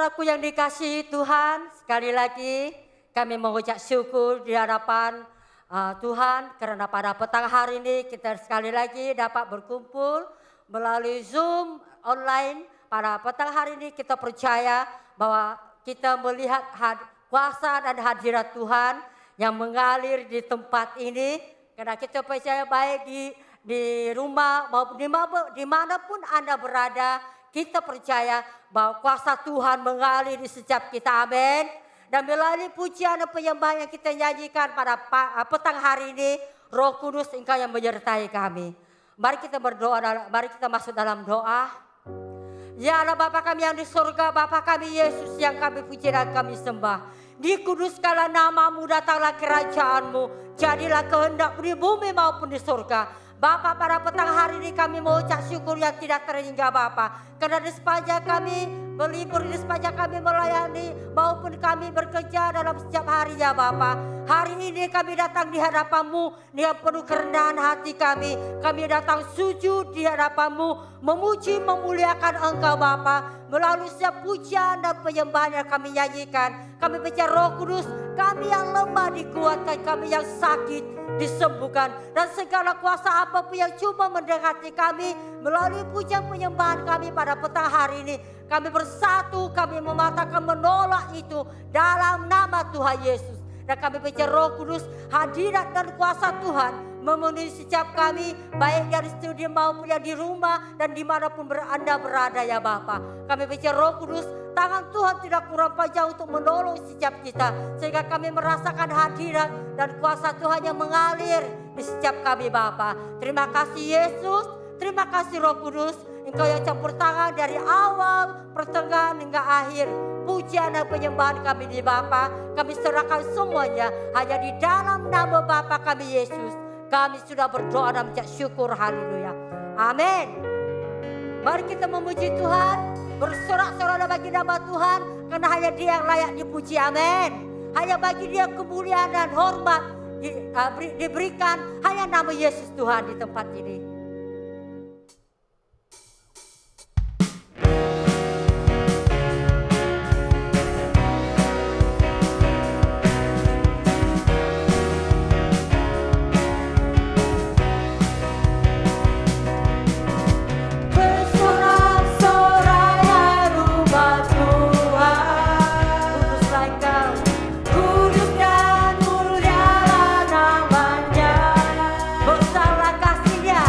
Saudaraku yang dikasihi Tuhan, sekali lagi kami mengucap syukur di hadapan Tuhan karena pada petang hari ini kita sekali lagi dapat berkumpul melalui Zoom online. Pada petang hari ini kita percaya bahwa kita melihat kuasa dan hadirat Tuhan yang mengalir di tempat ini. Karena kita percaya baik di rumah maupun dimanapun Anda berada, kita percaya bahwa kuasa Tuhan mengalir di setiap kita, amin. Dan melalui pujian dan penyembahan yang kita nyanyikan pada petang hari ini, Roh Kudus Engkau yang menyertai kami. Mari kita berdoa, mari kita masuk dalam doa. Ya Allah Bapa kami yang di surga, Bapa kami Yesus yang kami puji dan kami sembah. Dikuduskanlah namamu, datanglah kerajaanmu, jadilah kehendak di bumi maupun di surga. Bapa, pada petang hari ini kami mengucap syukur yang tidak terhingga Bapa. Karena di sepanjang kami berlibur, di sepanjang kami melayani maupun kami bekerja dalam setiap harinya Bapa. Hari ini kami datang di hadapan-Mu dengan penuh kerendahan hati kami. Kami datang sujud di hadapan-Mu, memuji memuliakan Engkau Bapa. Melalui setiap pujian dan penyembahan yang kami nyanyikan, kami bicara Roh Kudus, kami yang lemah dikuatkan, kami yang sakit disembuhkan, dan segala kuasa apapun yang cuma mendekati kami melalui pujian penyembahan kami pada petang hari ini, kami bersatu, kami mematakan menolak itu dalam nama Tuhan Yesus. Dan kami bicara Roh Kudus, hadirat dan kuasa Tuhan memenuhi setiap kami, baik yang di studio maupun yang di rumah dan dimanapun Anda berada ya Bapa. Kami bicara Roh Kudus, tangan Tuhan tidak kurang panjang untuk menolong setiap kita, sehingga kami merasakan hadirat dan kuasa Tuhan yang mengalir di setiap kami Bapa. Terima kasih Yesus, terima kasih Roh Kudus, Engkau yang campur tangan dari awal, pertengahan hingga akhir. Pujian dan penyembahan kami di Bapa, kami serahkan semuanya hanya di dalam nama Bapa kami Yesus. Kami sudah berdoa dan mengucap syukur, haleluya. Amin. Mari kita memuji Tuhan, bersorak-sorai bagi nama Tuhan, karena hanya Dia yang layak dipuji, amin. Hanya bagi Dia kemuliaan dan hormat diberikan, hanya nama Yesus Tuhan di tempat ini. Besarlah kasih-Nya.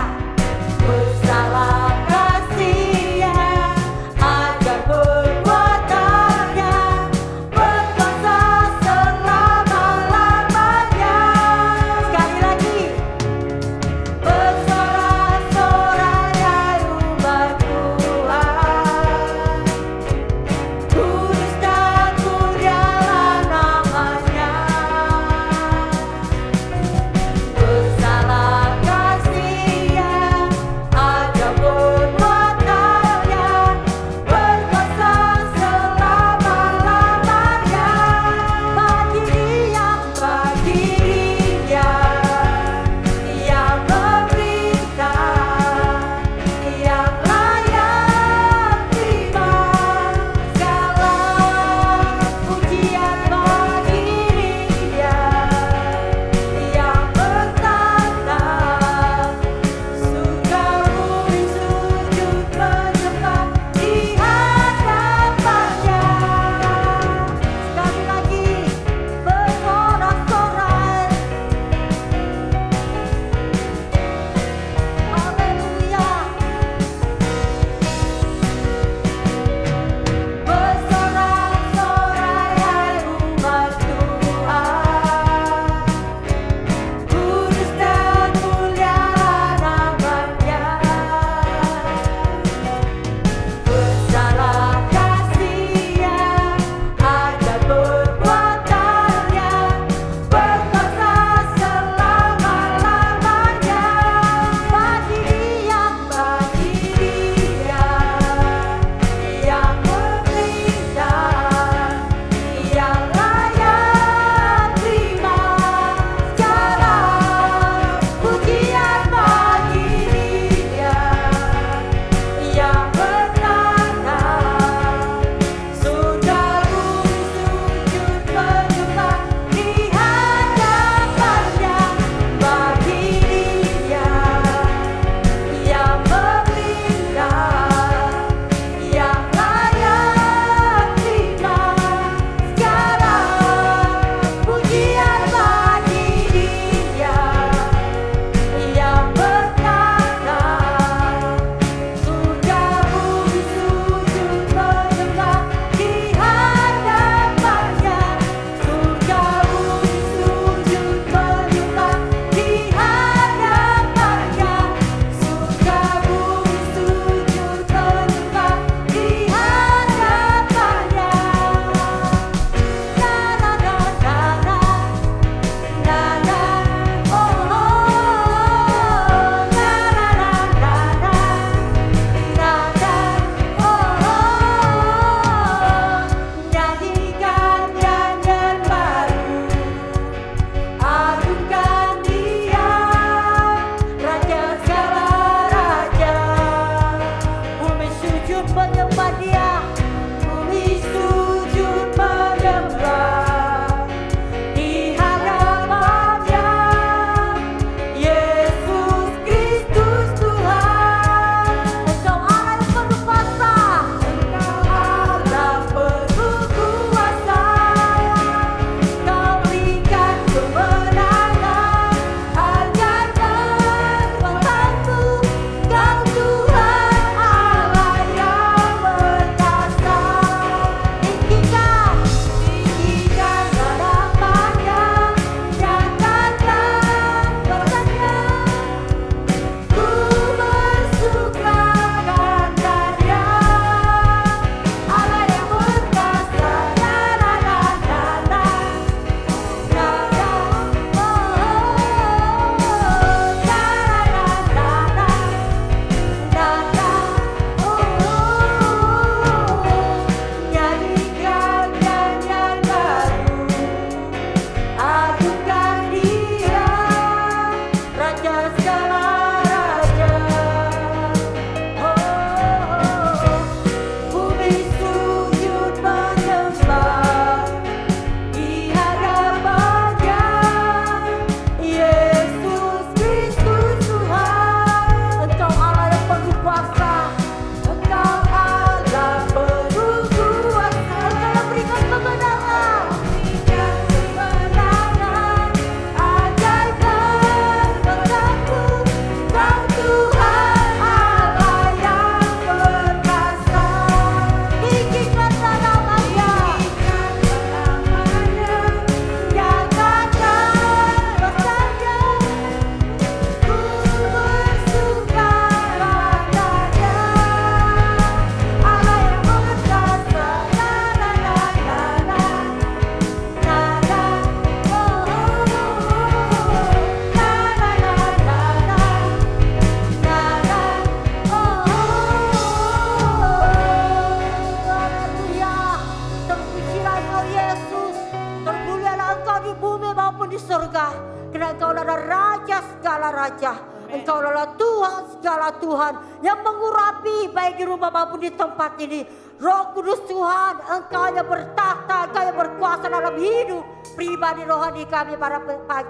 mulia, karena Engkau adalah Raja segala Raja. Engkau adalah Tuhan segala Tuhan yang mengurapi baik di rumah maupun di tempat ini. Roh Kudus Tuhan, Engkau yang bertakhta, Engkau yang berkuasa dalam hidup pribadi rohani kami pada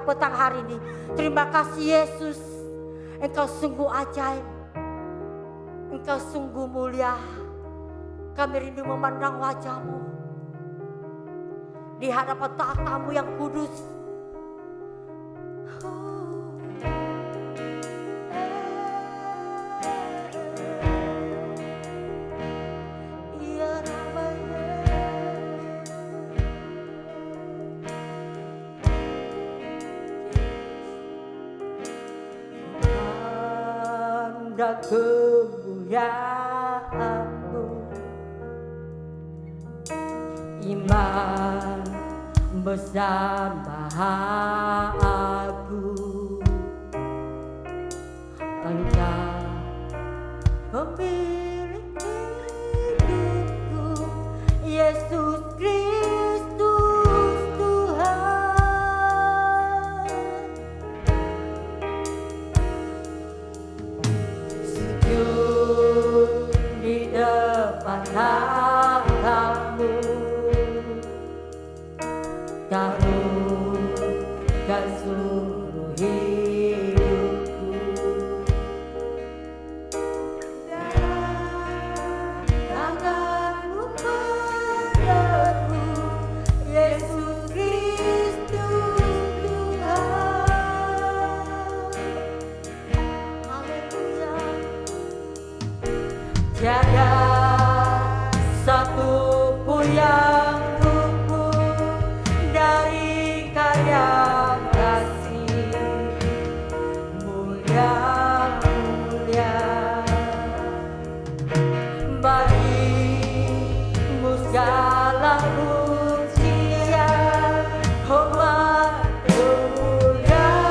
petang hari ini. Terima kasih Yesus, Engkau sungguh ajaib, Engkau sungguh mulia. Kami rindu memandang wajah-Mu di hadapan takhta-Mu yang kudus. Dan kemuliaan-Mu, iman bersama aku. Engkau pemilik hidupku, Yesus Kristus Tuhan. Sujud di depan hadamu, taruhkan seluruh hidupku. Tanganmu padaku, Yesus Kristus Tuhan. Haleluya. Tiada satu pun yang luput dari karya kasih, mulia-mulia bagimu segala pujian, hormat, kemuliaan.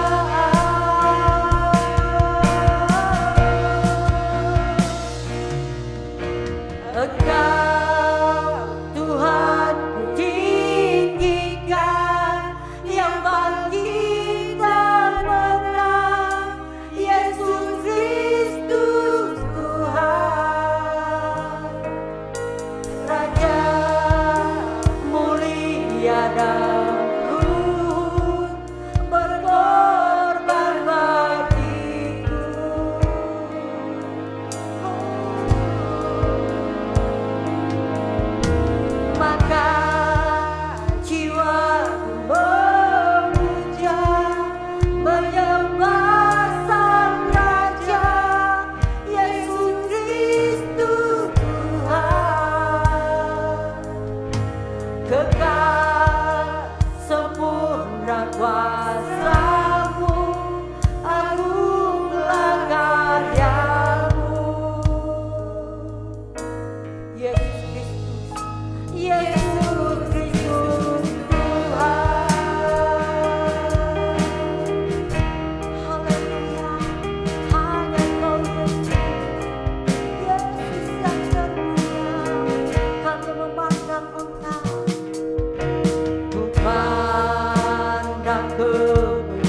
Engkau Tuhan kutinggikan, yang bangkit dan menang, Yesus Kristus Tuhan. Raja mulia dan luhur, berkorban bagiku. Maka jiwaku memuja, menyembah Sang Raja, Yesus Kristus Tuhan. Kekal sempurna kuasa-Mu, agunglah karya-Mu. Yesus Kristus, Yesus Kristus Tuhan. Haleluya, hanya Engkau Yesus, Yesus yang termulia. Kami memandang Engkau, ku pandang kemuliaan-Mu,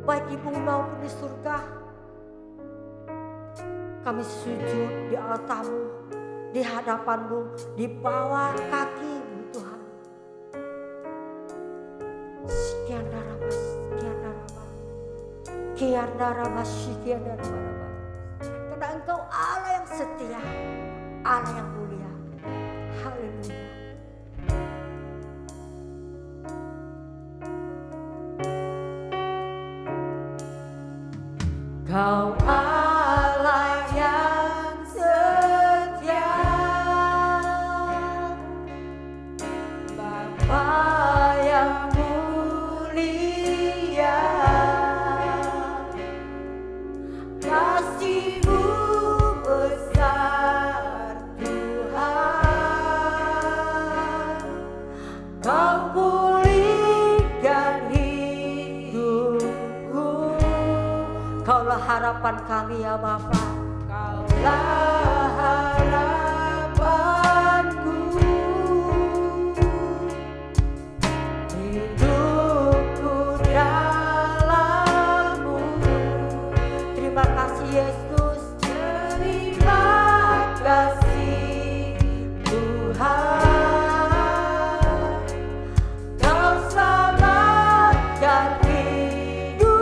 baik di bumi maupun di surga. Kami sujud di altar-Mu, di hadapan-Mu, di bawah kaki-Mu Tuhan. Sekian daraba, sekian daraba, sekian daraba, sekian daraba. Karena Engkau Allah yang setia, Allah yang mulia. Haleluya. Kau Allah yang setia, Bapa yang mulia, kasih-Mu besar Tuhan. Kau pulihkan hidupku. Kaulah harapan kami ya Bapa. Kaulah harapanku. Hidupku dalam-Mu. Terima kasih Yesus. Terima kasih Tuhan. Kau selamatkan hidupku.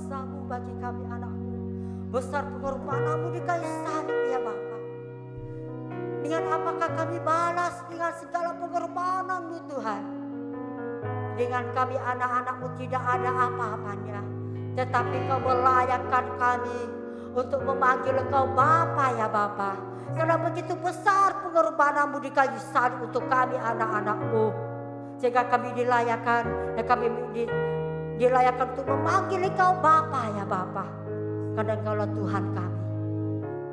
kuasa-Mu bagi kami anak-Mu. Besar pengorbanan-Mu di kayu salib ya Bapa. Dengan apakah kami balas dengan segala pengorbanan-Mu Tuhan. Dengan kami anak-anak-Mu tidak ada apa-apanya. Tetapi Kau melayakkan kami untuk memanggil Engkau Bapa ya Bapa. Karena begitu besar pengorbanan-Mu di kayu salib untuk kami anak-anak-Mu. Sehingga kami dilayakkan dan kami dilayakkan untuk memanggil Engkau Bapa ya Bapa. Karena Engkaulah Tuhan kami.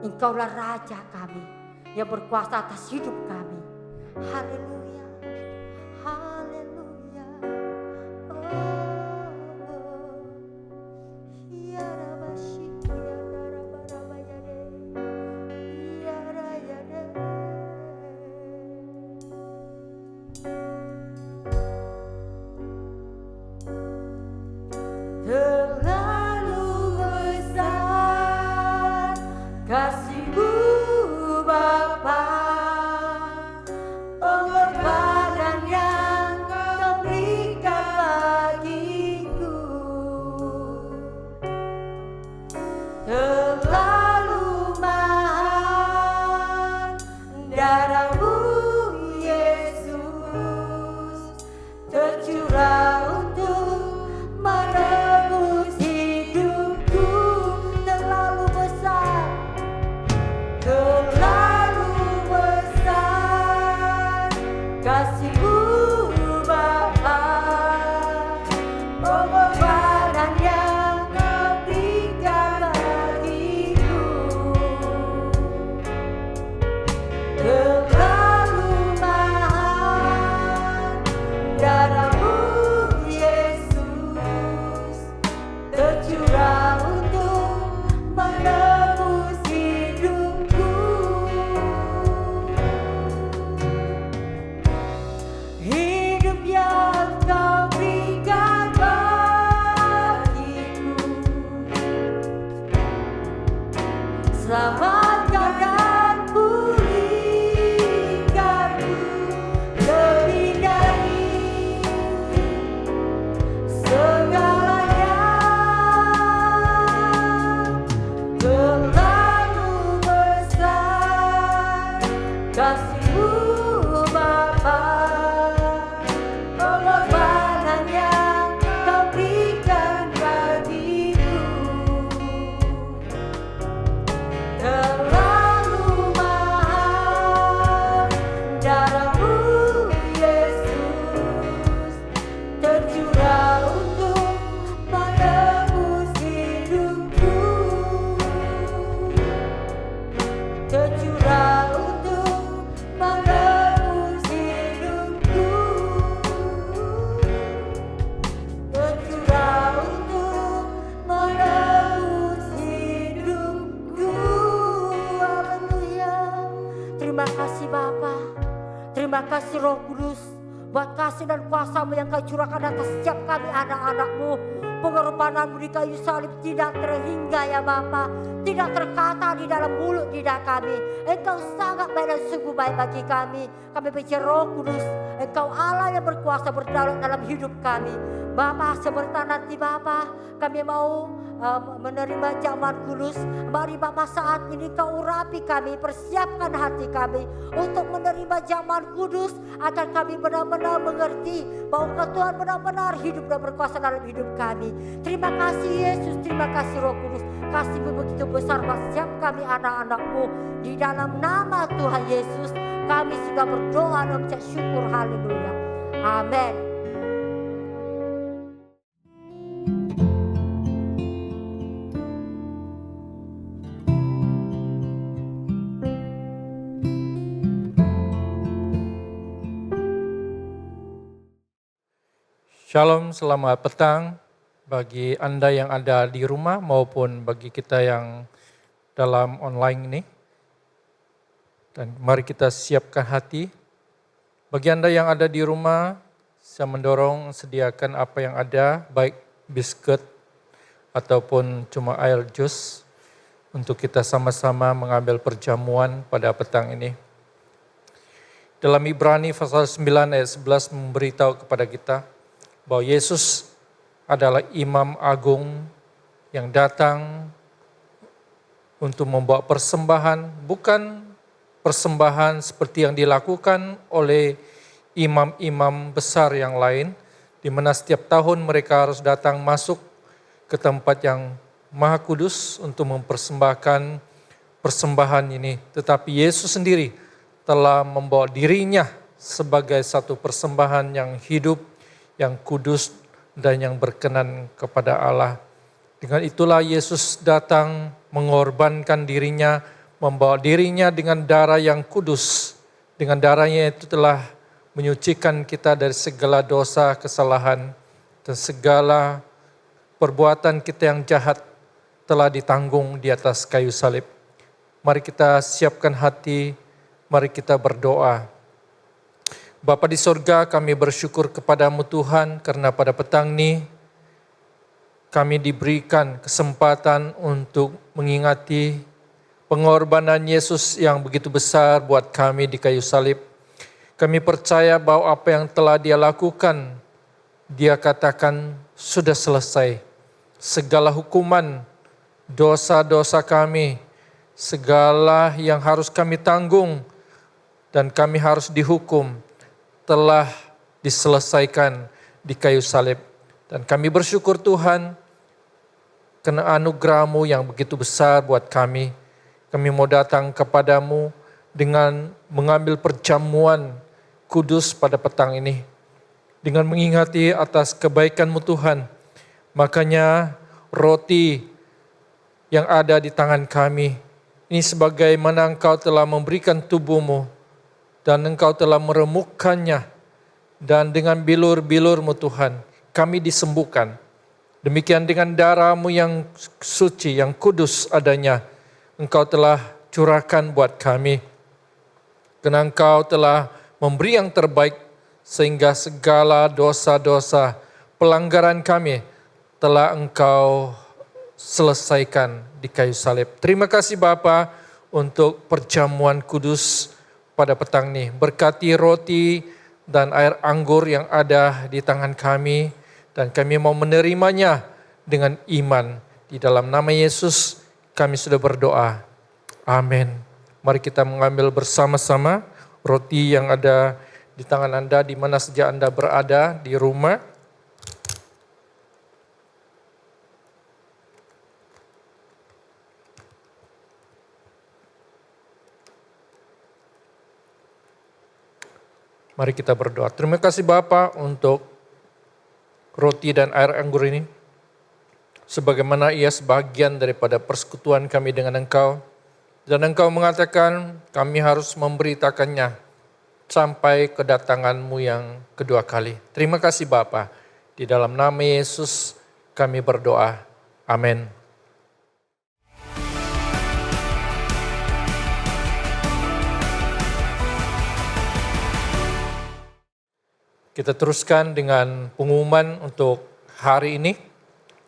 Engkaulah Raja kami yang berkuasa atas hidup kami. Haleluya. Haleluya. Terlalu besar kasih-Mu Bapa, pengorbanan yang Kau berikan bagiku. Terlalu mahal darah-Mu Yesus, tercurah untuk menebus hidupku. Terlalu besar, terlalu besar kasih-Mu Bapa, pengorbanan yang Kau berikan bagiku. Terlalu mahal darah-Mu Yesus, tercurah untuk menebus hidupku. Hidup yang Kau berikan bagiku, selamatkan dan pulihkanku lebih dari segalanya. Terlalu besar kasih-Mu Bapa, pengorbanan yang Kau berikan bagiku. Terlalu mahal darah-Mu Yesus, tercurah untuk menebus hidupku. Tercurah untuk menebus hidupku. Tercurah untuk menebus hidupku. Haleluya. Terima kasih Bapa. Terima kasih Roh Kudus, buat kasih dan kuasa-Mu yang Kau curahkan atas setiap kami anak-anak-Mu. Pengorbanan-Mu di kayu salib tidak terhingga ya Bapa, tidak terkata di dalam mulut lidah kami. Engkau sangat baik dan sungguh baik bagi kami. Kami percaya Roh Kudus, Engkau Allah yang berkuasa berdaulat dalam hidup kami. Bapa, sebentar nanti Bapa, kami mau menerima jamuan kudus. Mari Bapa saat ini Kau urapi kami, persiapkan hati kami untuk menerima jamuan kudus, agar kami benar-benar mengerti bahwa Kau Tuhan benar-benar hidup dan berkuasa dalam hidup kami. Terima kasih Yesus, terima kasih Roh Kudus. Kasih-Mu begitu besar buat setiap kami anak-anak-Mu. Di dalam nama Tuhan Yesus kami sudah berdoa dan mengucap syukur. Haleluya. Amin. Shalom, selamat petang bagi Anda yang ada di rumah maupun bagi kita yang dalam online ini. Dan mari kita siapkan hati. Bagi Anda yang ada di rumah, saya mendorong sediakan apa yang ada, baik biskuit ataupun cuma air jus, untuk kita sama-sama mengambil perjamuan pada petang ini. Dalam Ibrani pasal 9 ayat 11 memberitahu kepada kita bahwa Yesus adalah imam agung yang datang untuk membawa persembahan, bukan persembahan seperti yang dilakukan oleh imam-imam besar yang lain, di mana setiap tahun mereka harus datang masuk ke tempat yang Maha Kudus untuk mempersembahkan persembahan ini. Tetapi Yesus sendiri telah membawa dirinya sebagai satu persembahan yang hidup, yang kudus, dan yang berkenan kepada Allah. Dengan itulah Yesus datang mengorbankan dirinya, membawa dirinya dengan darah yang kudus. Dengan darahnya itu telah menyucikan kita dari segala dosa, kesalahan, dan segala perbuatan kita yang jahat telah ditanggung di atas kayu salib. Mari kita siapkan hati, mari kita berdoa. Bapa di sorga, kami bersyukur kepadamu Tuhan, karena pada petang ini kami diberikan kesempatan untuk mengingati pengorbanan Yesus yang begitu besar buat kami di kayu salib. Kami percaya bahwa apa yang telah Dia lakukan, Dia katakan sudah selesai. Segala hukuman, dosa-dosa kami, segala yang harus kami tanggung dan kami harus dihukum, telah diselesaikan di kayu salib. Dan kami bersyukur Tuhan, karena anugerah-Mu yang begitu besar buat kami. Kami mau datang kepadamu dengan mengambil perjamuan kudus pada petang ini. Dengan mengingati atas kebaikan-Mu Tuhan. Makanya roti yang ada di tangan kami, ini sebagaimana Engkau telah memberikan tubuh-Mu dan Engkau telah meremukkannya. Dan dengan bilur-bilur-Mu Tuhan, kami disembuhkan. Demikian dengan darah-Mu yang suci, yang kudus adanya, Engkau telah curahkan buat kami. Karena Engkau telah memberi yang terbaik, sehingga segala dosa-dosa pelanggaran kami telah Engkau selesaikan di kayu salib. Terima kasih Bapa untuk perjamuan kudus pada petang ini. Berkati roti dan air anggur yang ada di tangan kami, dan kami mau menerimanya dengan iman. Di dalam nama Yesus kami sudah berdoa. Amin. Mari kita mengambil bersama-sama roti yang ada di tangan Anda, di mana saja Anda berada di rumah. Mari kita berdoa. Terima kasih Bapa untuk roti dan air anggur ini. Sebagaimana ia sebagian daripada persekutuan kami dengan Engkau. Dan Engkau mengatakan kami harus memberitakannya sampai kedatangan-Mu yang kedua kali. Terima kasih Bapa. Di dalam nama Yesus kami berdoa. Amin. Kita teruskan dengan pengumuman untuk hari ini.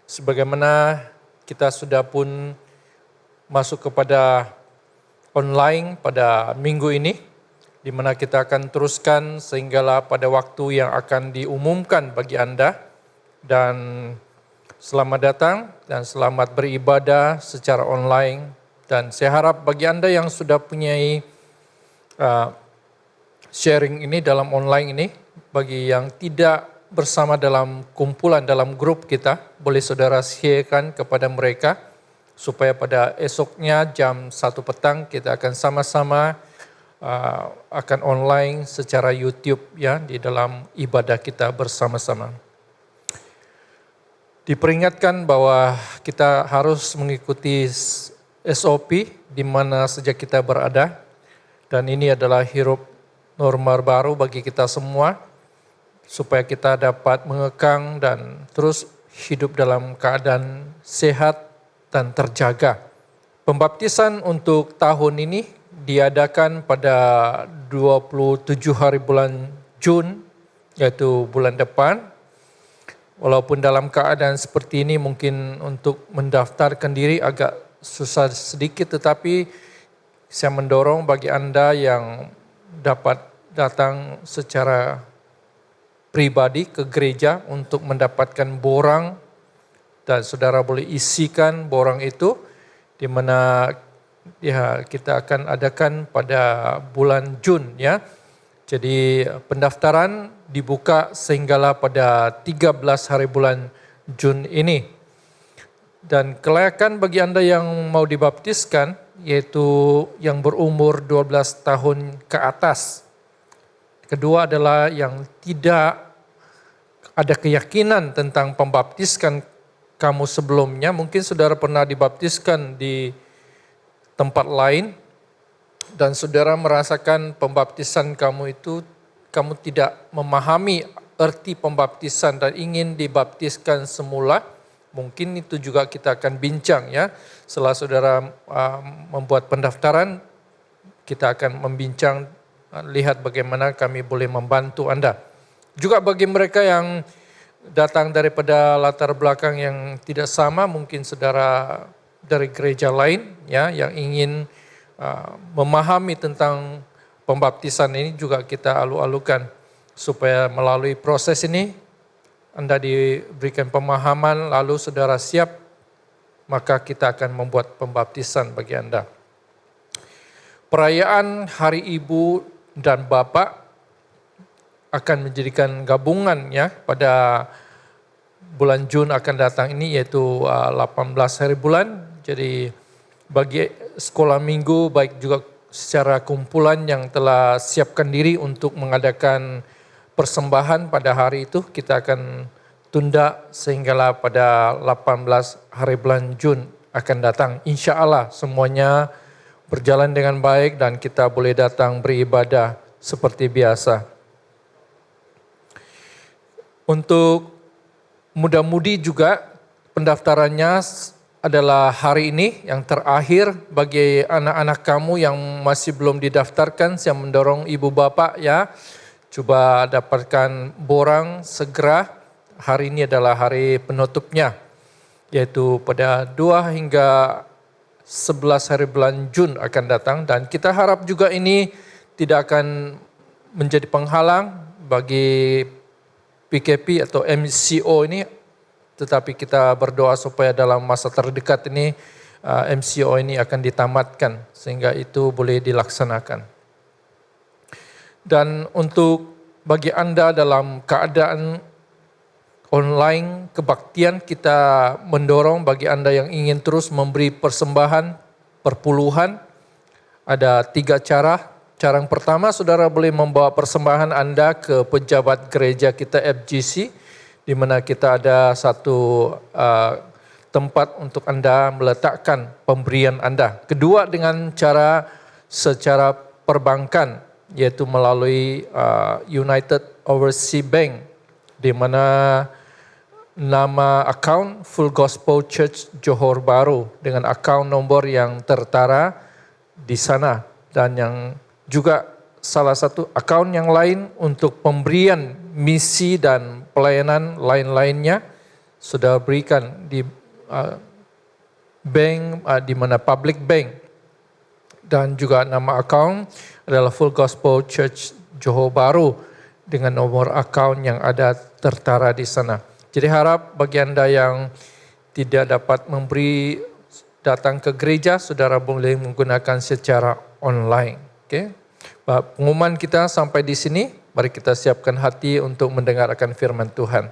Sebagaimana kita sudah pun masuk kepada online pada minggu ini, di mana kita akan teruskan sehinggalah pada waktu yang akan diumumkan bagi Anda. Dan selamat datang dan selamat beribadah secara online. Dan saya harap bagi Anda yang sudah punyai sharing ini dalam online ini, bagi yang tidak bersama dalam kumpulan, dalam grup kita, boleh saudara share-kan kepada mereka, supaya pada esoknya jam 1 petang kita akan sama-sama akan online secara YouTube ya, di dalam ibadah kita bersama-sama. Diperingatkan bahwa kita harus mengikuti SOP di mana saja kita berada, dan ini adalah hirup normal baru bagi kita semua, supaya kita dapat mengekang dan terus hidup dalam keadaan sehat dan terjaga. Pembaptisan untuk tahun ini diadakan pada 27 hari bulan Jun, yaitu bulan depan. Walaupun dalam keadaan seperti ini mungkin untuk mendaftarkan diri agak susah sedikit, tetapi saya mendorong bagi Anda yang dapat datang secara pribadi ke gereja untuk mendapatkan borang dan saudara boleh isikan borang itu, di mana kita akan adakan pada bulan Jun ya. Jadi pendaftaran dibuka sehinggalah pada 13 hari bulan Jun ini. Dan kelayakan bagi Anda yang mau dibaptiskan, yaitu yang berumur 12 tahun ke atas. Kedua adalah yang tidak ada keyakinan tentang pembaptiskan kamu sebelumnya. Mungkin saudara pernah dibaptiskan di tempat lain, dan saudara merasakan pembaptisan kamu itu, kamu tidak memahami arti pembaptisan dan ingin dibaptiskan semula. Mungkin itu juga kita akan bincang ya. Setelah saudara membuat pendaftaran, kita akan membincang, lihat bagaimana kami boleh membantu Anda. Juga bagi mereka yang datang daripada latar belakang yang tidak sama, mungkin saudara dari gereja lain ya yang ingin memahami tentang pembaptisan ini, juga kita alu-alukan supaya melalui proses ini Anda diberikan pemahaman, lalu saudara siap, maka kita akan membuat pembaptisan bagi Anda. Perayaan Hari Ibu dan Bapak akan menjadikan gabungan ya pada bulan Jun akan datang ini, yaitu 18 hari bulan. Jadi bagi sekolah minggu, baik juga secara kumpulan yang telah siapkan diri untuk mengadakan persembahan pada hari itu, kita akan tunda sehinggalah pada 18 hari bulan Jun akan datang. Insya Allah semuanya berjalan dengan baik dan kita boleh datang beribadah seperti biasa. Untuk muda-mudi juga pendaftarannya adalah hari ini yang terakhir bagi anak-anak kamu yang masih belum didaftarkan. Saya mendorong ibu bapak ya, coba dapatkan borang segera. Hari ini adalah hari penutupnya, yaitu pada 2 hingga 11 hari bulan Jun akan datang. Dan kita harap juga ini tidak akan menjadi penghalang bagi PKP atau MCO ini, tetapi kita berdoa supaya dalam masa terdekat ini MCO ini akan ditamatkan sehingga itu boleh dilaksanakan. Dan untuk bagi Anda dalam keadaan online kebaktian, kita mendorong bagi Anda yang ingin terus memberi persembahan perpuluhan. Ada 3 cara. Cara yang pertama, saudara boleh membawa persembahan Anda ke pejabat gereja kita FGC, di mana kita ada satu tempat untuk Anda meletakkan pemberian Anda. Kedua, dengan cara secara perbankan, yaitu melalui United Overseas Bank, di mana nama akaun Full Gospel Church Johor Bahru dengan akaun nomor yang tertara di sana, dan yang juga salah satu akaun yang lain untuk pemberian misi dan pelayanan lain-lainnya sudah berikan di bank, di mana public bank, dan juga nama akaun adalah Full Gospel Church Johor Bahru dengan nomor akaun yang ada tertara di sana. Jadi harap bagi Anda yang tidak dapat memberi datang ke gereja, saudara boleh menggunakan secara online. Oke. Pengumuman kita sampai di sini. Mari kita siapkan hati untuk mendengarkan firman Tuhan.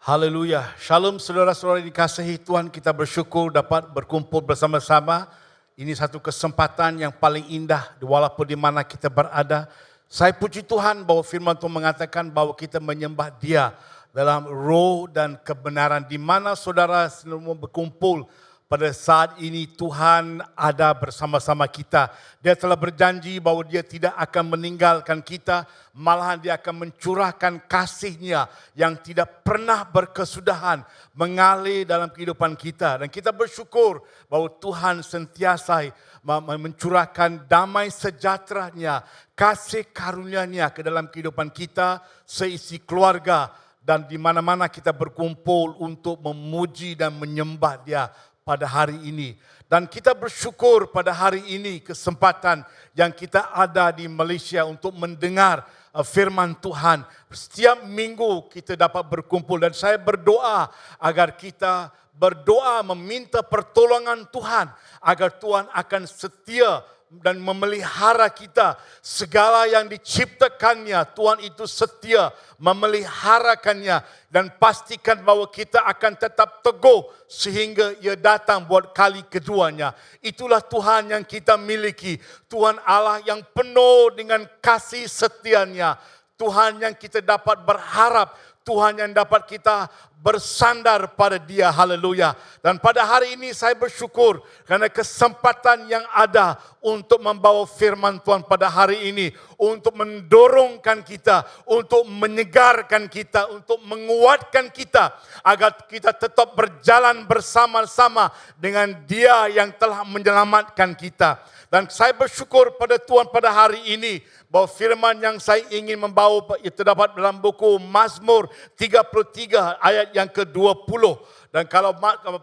Haleluya. Shalom saudara-saudara dikasihi Tuhan, kita bersyukur dapat berkumpul bersama-sama. Ini satu kesempatan yang paling indah walaupun di mana kita berada. Saya puji Tuhan bahwa firman Tuhan mengatakan bahwa kita menyembah Dia dalam roh dan kebenaran. Di mana saudara semua berkumpul pada saat ini, Tuhan ada bersama-sama kita. Dia telah berjanji bahwa Dia tidak akan meninggalkan kita, malahan Dia akan mencurahkan kasih-Nya yang tidak pernah berkesudahan mengalir dalam kehidupan kita. Dan kita bersyukur bahwa Tuhan sentiasa mencurahkan damai sejahtera-Nya, kasih karunia-Nya ke dalam kehidupan kita, seisi keluarga, dan di mana-mana kita berkumpul untuk memuji dan menyembah Dia pada hari ini. Dan kita bersyukur pada hari ini kesempatan yang kita ada di Malaysia untuk mendengar firman Tuhan. Setiap minggu kita dapat berkumpul dan saya berdoa agar kita berdoa meminta pertolongan Tuhan agar Tuhan akan setia dan memelihara kita. Segala yang diciptakannya, Tuhan itu setia memeliharakannya dan pastikan bahawa kita akan tetap teguh sehingga ia datang buat kali keduanya. Itulah Tuhan yang kita miliki. Tuhan Allah yang penuh dengan kasih setianya. Tuhan yang kita dapat berharap. Tuhan yang dapat kita bersandar pada Dia. Haleluya. Dan pada hari ini saya bersyukur kerana kesempatan yang ada untuk membawa firman Tuhan pada hari ini, untuk mendorongkan kita, untuk menyegarkan kita, untuk menguatkan kita agar kita tetap berjalan bersama-sama dengan Dia yang telah menyelamatkan kita. Dan saya bersyukur pada Tuhan pada hari ini bahawa firman yang saya ingin membawa itu terdapat dalam buku Mazmur 33 ayat yang ke-20. Dan kalau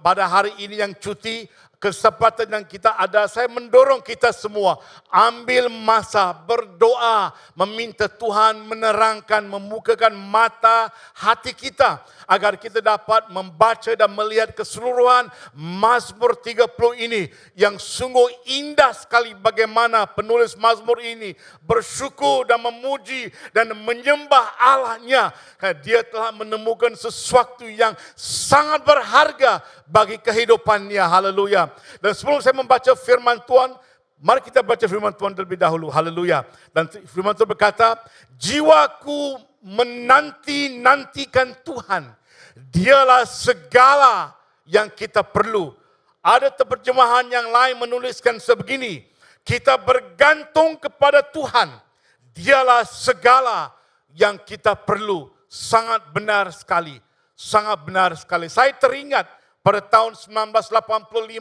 pada hari ini yang cuti, kesempatan yang kita ada, saya mendorong kita semua ambil masa berdoa, meminta Tuhan menerangkan, membukakan mata hati kita agar kita dapat membaca dan melihat keseluruhan Mazmur 30 ini yang sungguh indah sekali bagaimana penulis Mazmur ini bersyukur dan memuji dan menyembah Allahnya kerana dia telah menemukan sesuatu yang sangat berharga bagi kehidupannya. Haleluya. Dan sebelum saya membaca firman Tuhan, mari kita baca firman Tuhan terlebih dahulu. Haleluya. Dan firman Tuhan berkata, jiwaku menanti-nantikan Tuhan. Dialah segala yang kita perlu. Ada terjemahan yang lain menuliskan sebegini, kita bergantung kepada Tuhan. Dialah segala yang kita perlu. Sangat benar sekali. Sangat benar sekali. Saya teringat pada tahun 1985,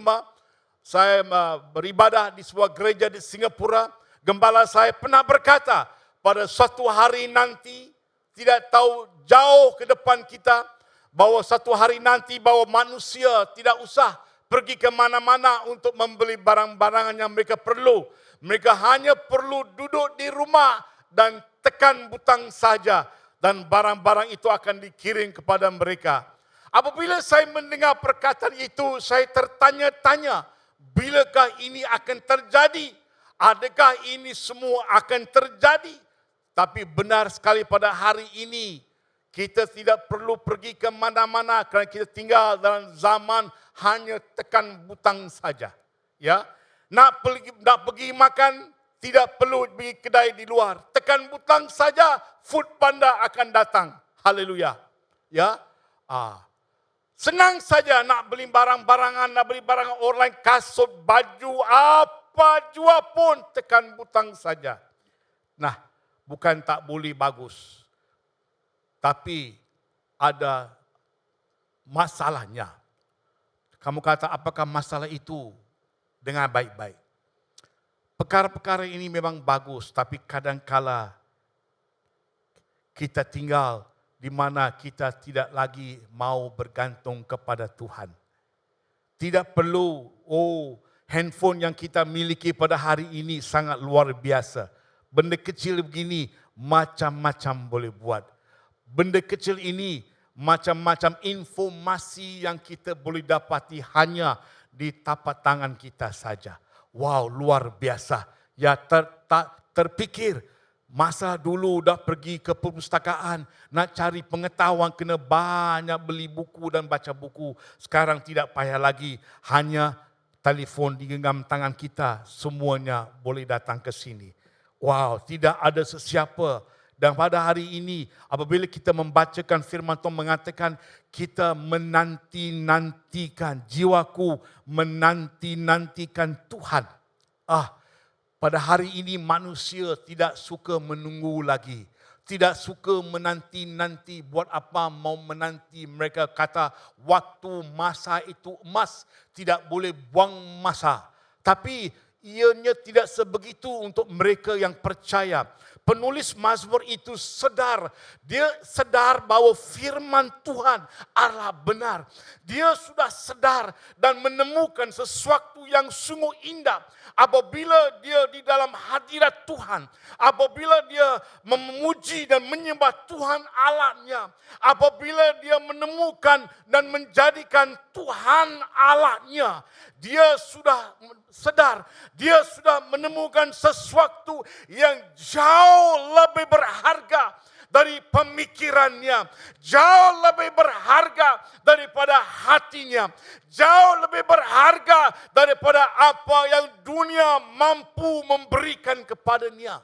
saya beribadah di sebuah gereja di Singapura. Gembala saya pernah berkata, pada suatu hari nanti, tidak tahu jauh ke depan kita, bahawa satu hari nanti bahawa manusia tidak usah pergi ke mana-mana untuk membeli barang-barangan yang mereka perlu. Mereka hanya perlu duduk di rumah dan tekan butang saja. Dan barang-barang itu akan dikirim kepada mereka. Apabila saya mendengar perkataan itu, saya tertanya-tanya, bilakah ini akan terjadi? Adakah ini semua akan terjadi? Tapi benar sekali pada hari ini, kita tidak perlu pergi ke mana-mana kerana kita tinggal dalam zaman hanya tekan butang saja. Ya, nak pergi makan, tidak perlu pergi kedai di luar. Tekan butang saja, food panda akan datang. Haleluya. Ya, senang saja nak beli barang-barangan, nak beli barang online, kasut, baju, apa jua pun tekan butang saja. Nah, bukan tak boleh bagus. Tapi ada masalahnya. Kamu kata apakah masalah itu dengan baik-baik? Perkara-perkara ini memang bagus, tapi kadang-kala kita tinggal di mana kita tidak lagi mau bergantung kepada Tuhan. Tidak perlu, handphone yang kita miliki pada hari ini sangat luar biasa. Benda kecil begini macam-macam boleh buat. Benda kecil ini macam-macam informasi yang kita boleh dapati hanya di tapak tangan kita saja. Wow, luar biasa. Ya, terfikir masa dulu dah pergi ke perpustakaan, nak cari pengetahuan kena banyak beli buku dan baca buku. Sekarang tidak payah lagi, hanya telefon di genggam tangan kita, semuanya boleh datang ke sini. Wow, tidak ada sesiapa. Dan pada hari ini, apabila kita membacakan firman Tuhan mengatakan, kita menanti-nantikan, jiwaku menanti-nantikan Tuhan. Pada hari ini manusia tidak suka menunggu lagi. Tidak suka menanti-nanti, buat apa mau menanti. Mereka kata waktu masa itu emas, tidak boleh buang masa. Tapi ianya tidak sebegitu untuk mereka yang percaya. Penulis Mazmur itu sadar, dia sadar bahwa firman Tuhan adalah benar. Dia sudah sadar dan menemukan sesuatu yang sungguh indah apabila dia di dalam hadirat Tuhan, apabila dia memuji dan menyembah Tuhan Allahnya, apabila dia menemukan dan menjadikan Tuhan Allahnya, dia sudah sadar, dia sudah menemukan sesuatu yang jauh lebih berharga dari pemikirannya, jauh lebih berharga daripada hatinya, jauh lebih berharga daripada apa yang dunia mampu memberikan kepadanya.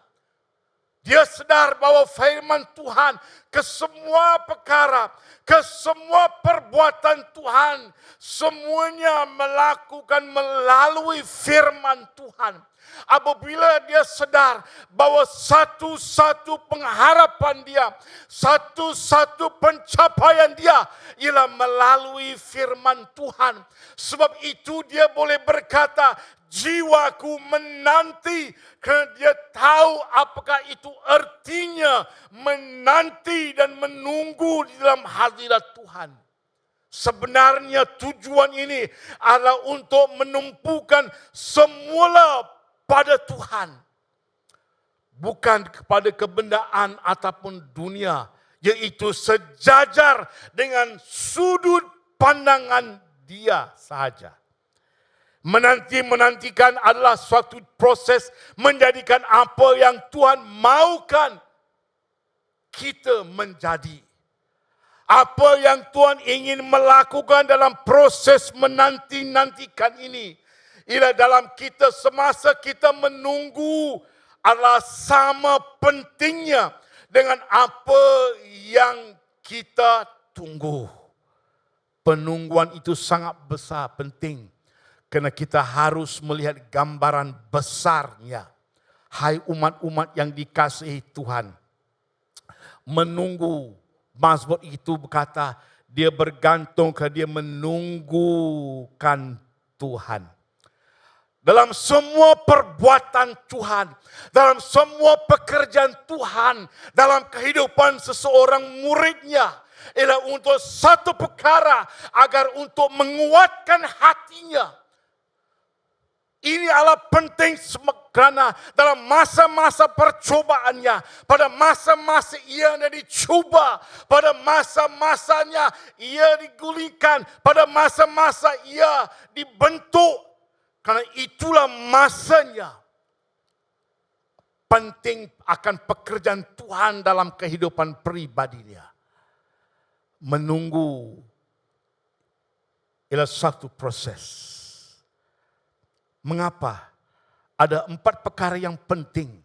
Dia sadar bahwa firman Tuhan ke semua perkara, ke semua perbuatan Tuhan, semuanya melakukan melalui firman Tuhan. Apabila dia sadar bahwa satu-satu pengharapan dia, satu-satu pencapaian dia ialah melalui firman Tuhan. Sebab itu dia boleh berkata, jiwaku menanti, kerana dia tahu apakah itu artinya menanti dan menunggu di dalam hadirat Tuhan. Sebenarnya tujuan ini adalah untuk menumpukan semula pada Tuhan, bukan kepada kebendaan ataupun dunia, yaitu sejajar dengan sudut pandangan dia sahaja. Menantikan adalah suatu proses menjadikan apa yang Tuhan maukan kita menjadi. Apa yang Tuhan ingin melakukan dalam proses menantikan ini, ialah dalam kita semasa kita menunggu adalah sama pentingnya dengan apa yang kita tunggu. Penungguan itu sangat besar, penting. Kerana kita harus melihat gambaran besarnya. Hai umat-umat yang dikasihi Tuhan. Menunggu, Mazmur itu berkata, dia bergantung ke dia menunggukan Tuhan. Dalam semua perbuatan Tuhan, dalam semua pekerjaan Tuhan, dalam kehidupan seseorang muridnya, ialah untuk satu perkara, agar untuk menguatkan hatinya. Ini adalah penting kerana dalam masa-masa percobaannya, pada masa-masa ia dicuba, pada masa-masanya ia digulingkan, pada masa-masa ia dibentuk. Karena itulah masanya penting akan pekerjaan Tuhan dalam kehidupan pribadinya. Menunggu ialah satu proses. Mengapa? Ada 4 perkara yang penting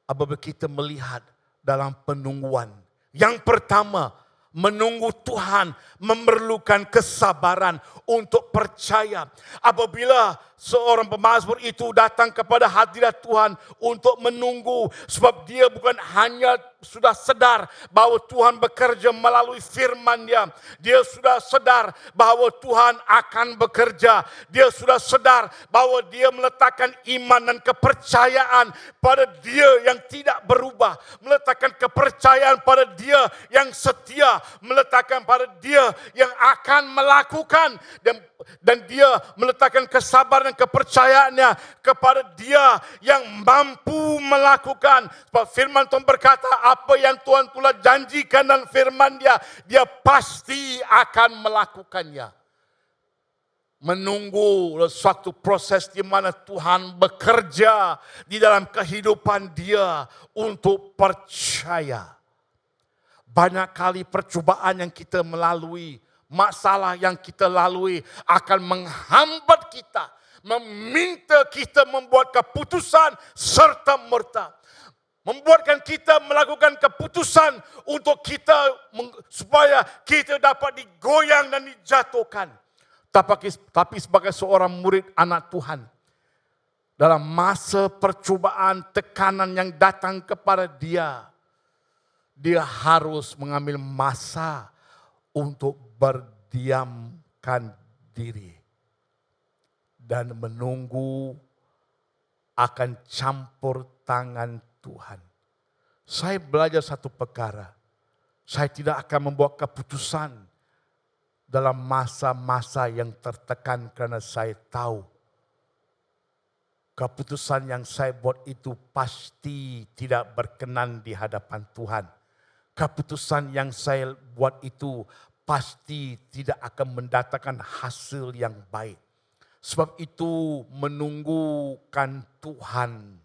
apabila kita melihat dalam penungguan. Yang pertama, menunggu Tuhan memerlukan kesabaran untuk percaya. Apabila seorang pemazmur itu datang kepada hadirat Tuhan untuk menunggu, sebab dia bukan hanya sudah sadar bahwa Tuhan bekerja melalui firman-Nya. Dia sudah sadar bahwa Tuhan akan bekerja. Dia sudah sadar bahwa dia meletakkan iman dan kepercayaan pada dia yang tidak berubah. Meletakkan kepercayaan pada dia yang setia. Meletakkan pada dia yang akan melakukan. Dan dia meletakkan kesabaran dan kepercayaannya kepada dia yang mampu melakukan. Sebab firman Tuhan berkata, apa yang Tuhan telah janjikan dalam firman dia, dia pasti akan melakukannya. Menunggu suatu proses di mana Tuhan bekerja di dalam kehidupan dia untuk percaya. Banyak kali percubaan yang kita melalui, masalah yang kita lalui akan menghambat kita, meminta kita membuat keputusan serta merta. Membuatkan kita melakukan keputusan untuk kita, supaya kita dapat digoyang dan dijatuhkan. Tapi sebagai seorang murid anak Tuhan, dalam masa percubaan, tekanan yang datang kepada dia, dia harus mengambil masa untuk berdiamkan diri dan menunggu akan campur tangan Tuhan. Saya belajar satu perkara. Saya tidak akan membuat keputusan dalam masa-masa yang tertekan karena saya tahu keputusan yang saya buat itu pasti tidak berkenan di hadapan Tuhan. Keputusan yang saya buat itu pasti tidak akan mendatangkan hasil yang baik. Sebab itu menunggukan Tuhan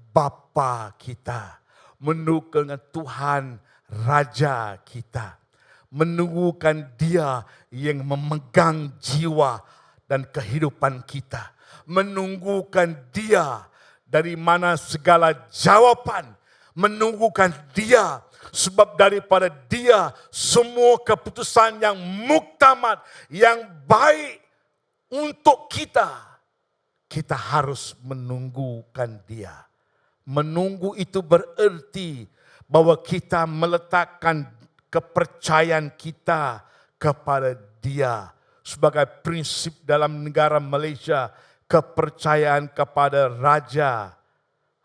Bapa kita, menunggukan Tuhan Raja kita, menunggukan Dia yang memegang jiwa dan kehidupan kita, menunggukan Dia dari mana segala jawaban, menunggukan Dia sebab daripada Dia semua keputusan yang muktamad, yang baik untuk kita, kita harus menunggukan Dia. Menunggu itu bererti bahwa kita meletakkan kepercayaan kita kepada Dia. Sebagai prinsip dalam negara Malaysia, kepercayaan kepada Raja,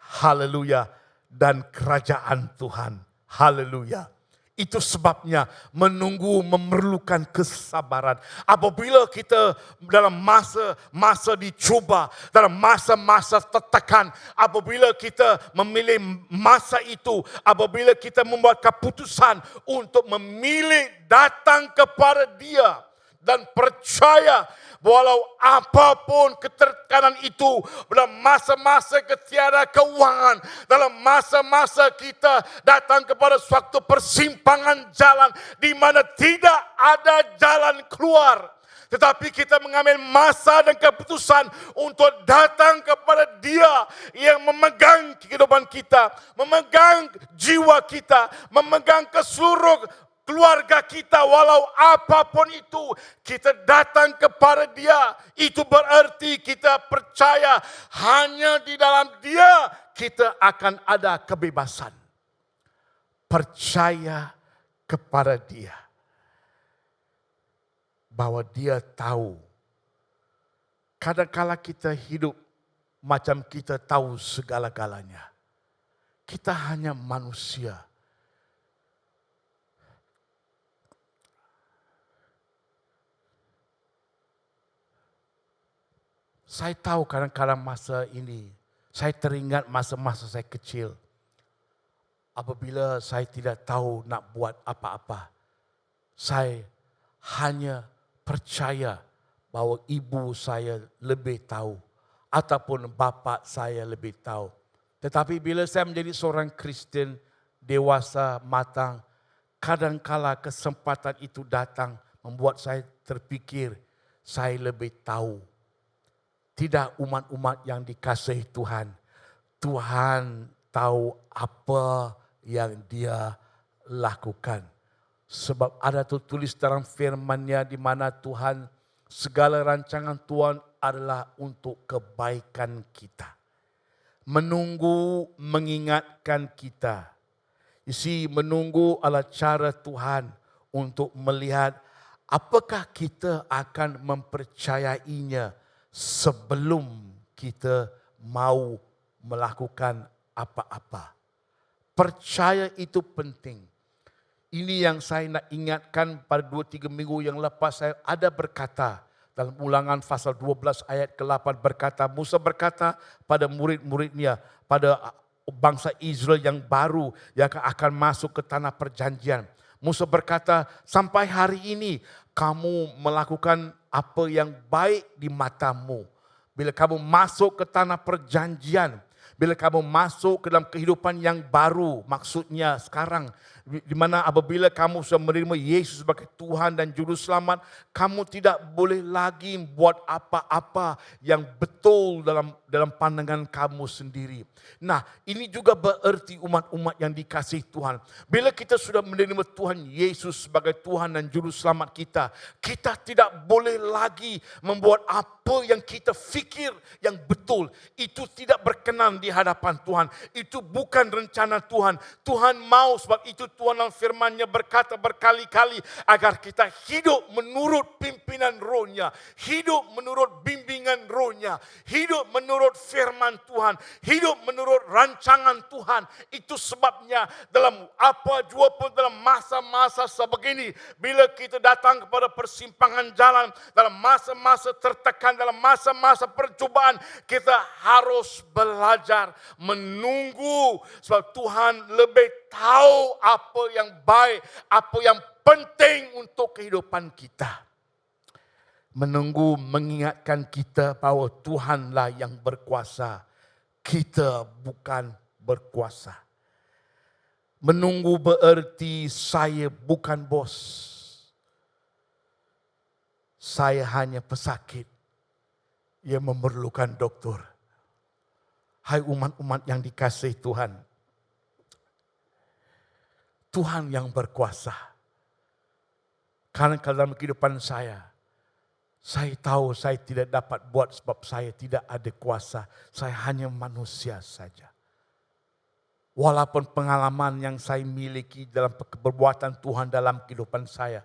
haleluya, dan kerajaan Tuhan, haleluya. Itu sebabnya menunggu memerlukan kesabaran. Apabila kita dalam masa-masa dicuba, dalam masa-masa tertekan, apabila kita memilih masa itu, apabila kita membuat keputusan untuk memilih datang kepada Dia dan percaya walau apapun ketertekanan itu, dalam masa-masa ketiada keuangan, dalam masa-masa kita datang kepada suatu persimpangan jalan di mana tidak ada jalan keluar, tetapi kita mengambil masa dan keputusan untuk datang kepada Dia yang memegang kehidupan kita, memegang jiwa kita, memegang keseluruh keluarga kita, walau apapun itu, kita datang kepada Dia. Itu berarti kita percaya hanya di dalam Dia kita akan ada kebebasan. Percaya kepada Dia. Bahwa Dia tahu. Kadang-kala kita hidup macam kita tahu segala-galanya. Kita hanya manusia. Saya tahu kadang-kadang masa ini, saya teringat masa-masa saya kecil. Apabila saya tidak tahu nak buat apa-apa, saya hanya percaya bahwa ibu saya lebih tahu ataupun bapa saya lebih tahu. Tetapi bila saya menjadi seorang Kristen dewasa, matang, kadang-kala kesempatan itu datang membuat saya terfikir saya lebih tahu. Tidak umat-umat yang dikasihi Tuhan. Tuhan tahu apa yang Dia lakukan. Sebab ada tertulis dalam firman-Nya di mana Tuhan, segala rancangan Tuhan adalah untuk kebaikan kita. Menunggu mengingatkan kita. Menunggu adalah cara Tuhan untuk melihat apakah kita akan mempercayainya sebelum kita mau melakukan apa-apa. Percaya itu penting. Ini yang saya nak ingatkan pada 2-3 minggu yang lepas, saya ada berkata dalam Ulangan pasal 12 ayat ke-8 berkata, Musa berkata pada murid-muridnya, pada bangsa Israel yang baru yang akan masuk ke tanah perjanjian. Musa berkata, sampai hari ini kamu melakukan apa yang baik di matamu. Bila kamu masuk ke tanah perjanjian, bila kamu masuk ke dalam kehidupan yang baru, maksudnya sekarang, di mana apabila kamu sudah menerima Yesus sebagai Tuhan dan Juru Selamat, kamu tidak boleh lagi buat apa-apa yang betul dalam pandangan kamu sendiri. Nah, ini juga bererti umat-umat yang dikasihi Tuhan. Bila kita sudah menerima Tuhan Yesus sebagai Tuhan dan Juru Selamat kita, kita tidak boleh lagi membuat apa yang kita fikir yang betul. Itu tidak berkenan di hadapan Tuhan. Itu bukan rencana Tuhan. Tuhan mau, sebab itu Tuhan dalam firman-Nya berkata berkali-kali agar kita hidup menurut pimpinan roh-Nya, hidup menurut bimbingan dengan rohnya, hidup menurut firman Tuhan, hidup menurut rancangan Tuhan. Itu sebabnya dalam apa jua pun dalam masa-masa sebegini, bila kita datang kepada persimpangan jalan, dalam masa-masa tertekan, dalam masa-masa percobaan, kita harus belajar menunggu. Sebab Tuhan lebih tahu apa yang baik, apa yang penting untuk kehidupan kita. Menunggu mengingatkan kita bahawa Tuhanlah yang berkuasa. Kita bukan berkuasa. Menunggu bererti saya bukan bos. Saya hanya pesakit yang memerlukan doktor. Hai umat-umat yang dikasihi Tuhan. Tuhan yang berkuasa. Karena dalam kehidupan saya tahu saya tidak dapat buat sebab saya tidak ada kuasa. Saya hanya manusia saja. Walaupun pengalaman yang saya miliki dalam perbuatan Tuhan dalam kehidupan saya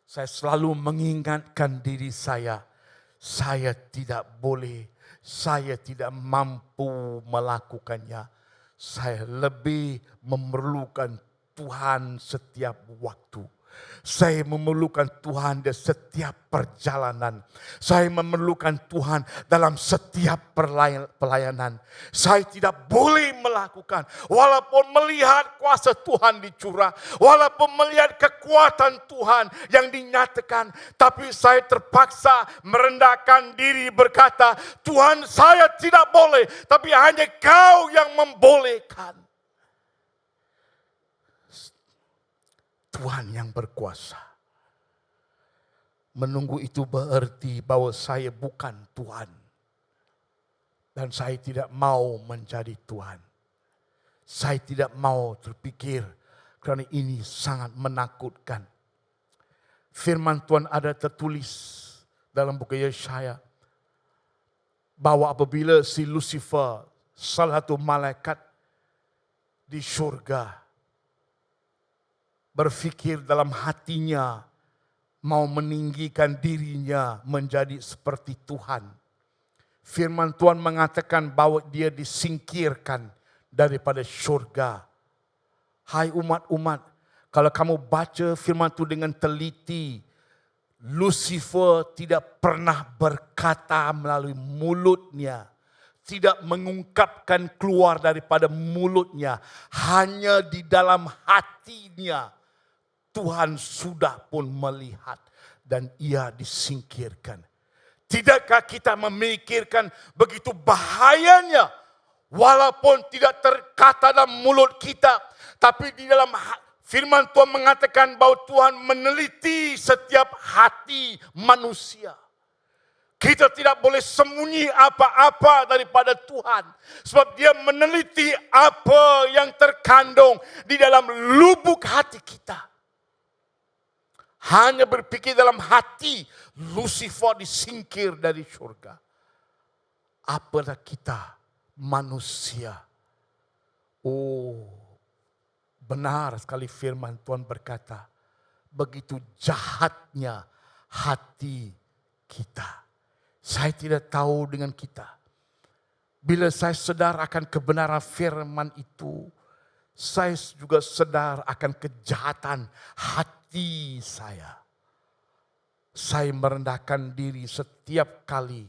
selalu mengingatkan diri saya tidak boleh, saya tidak mampu melakukannya. Saya lebih memerlukan Tuhan setiap waktu. Saya memerlukan Tuhan di setiap perjalanan. Saya memerlukan Tuhan dalam setiap pelayanan. Saya tidak boleh melakukan, walaupun melihat kuasa Tuhan dicurah, walaupun melihat kekuatan Tuhan yang dinyatakan, tapi saya terpaksa merendahkan diri berkata, Tuhan saya tidak boleh, tapi hanya Kau yang membolehkan. Tuhan yang berkuasa. Menunggu itu berarti bahwa saya bukan Tuhan. Dan saya tidak mau menjadi Tuhan. Saya tidak mau terpikir kerana ini sangat menakutkan. Firman Tuhan ada tertulis dalam buku Yesaya. Bahwa apabila si Lucifer, salah satu malaikat di syurga, berfikir dalam hatinya mau meninggikan dirinya menjadi seperti Tuhan. Firman Tuhan mengatakan bahwa dia disingkirkan daripada syurga. Hai umat-umat, kalau kamu baca firman Tuhan dengan teliti, Lucifer tidak pernah berkata melalui mulutnya, tidak mengungkapkan keluar daripada mulutnya, hanya di dalam hatinya. Tuhan sudah pun melihat dan ia disingkirkan. Tidakkah kita memikirkan begitu bahayanya, walaupun tidak terkata dalam mulut kita, tapi di dalam firman Tuhan mengatakan bahwa Tuhan meneliti setiap hati manusia. Kita tidak boleh sembunyi apa-apa daripada Tuhan. Sebab dia meneliti apa yang terkandung di dalam lubuk hati kita. Hanya berpikir dalam hati, Lucifer disingkir dari surga. Apalah kita manusia. Oh, benar sekali firman Tuhan berkata, begitu jahatnya hati kita. Saya tidak tahu dengan kita. Bila saya sedar akan kebenaran firman itu, saya juga sedar akan kejahatan hati saya. Saya merendahkan diri setiap kali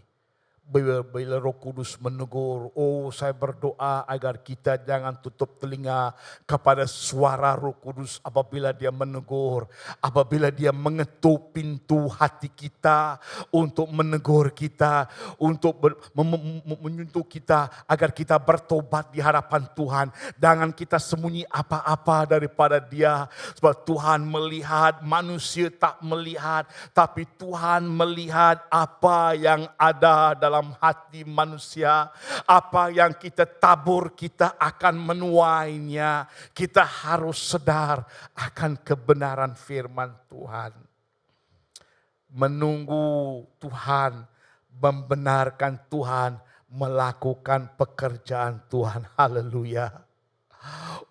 bila Roh Kudus menegur. Oh, saya berdoa agar kita jangan tutup telinga kepada suara Roh Kudus apabila dia menegur. Apabila dia mengetuk pintu hati kita untuk menegur kita, untuk menyentuh kita agar kita bertobat di hadapan Tuhan. Jangan kita sembunyi apa-apa daripada dia. Sebab Tuhan melihat, manusia tak melihat, tapi Tuhan melihat apa yang ada dalam hati manusia. Apa yang kita tabur, kita akan menuainya. Kita harus sadar akan kebenaran firman Tuhan. Menunggu Tuhan, membenarkan Tuhan, melakukan pekerjaan Tuhan. Haleluya.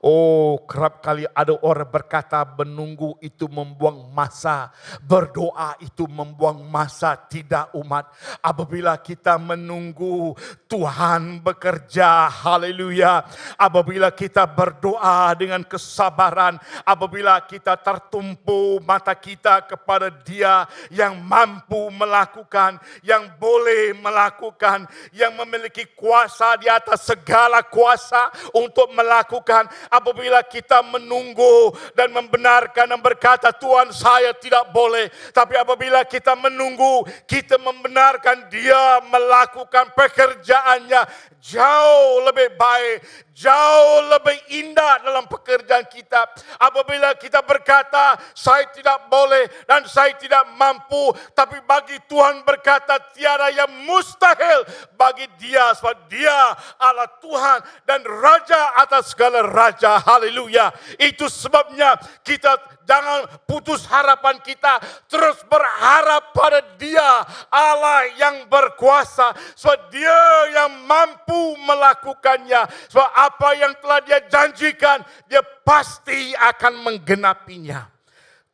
Oh, kerap kali ada orang berkata menunggu itu membuang masa, berdoa itu membuang masa. Tidak umat, apabila kita menunggu Tuhan bekerja, haleluya. Apabila kita berdoa dengan kesabaran, apabila kita tertumpu mata kita kepada Dia yang mampu melakukan, yang boleh melakukan, yang memiliki kuasa di atas segala kuasa untuk melakukan. Apabila kita menunggu dan membenarkan dan berkata, Tuhan saya tidak boleh. Tapi apabila kita menunggu, kita membenarkan Dia melakukan pekerjaannya jauh lebih baik, jauh lebih indah dalam pekerjaan kita. Apabila kita berkata, saya tidak boleh dan saya tidak mampu. Tapi bagi Tuhan berkata, tiada yang mustahil bagi Dia. Sebab Dia adalah Tuhan dan Raja atas segala raja. Haleluya. Itu sebabnya kita jangan putus harapan kita. Terus berharap pada Dia, Allah yang berkuasa. Sebab Dia yang mampu melakukannya. Sebab apa yang telah Dia janjikan, Dia pasti akan menggenapinya.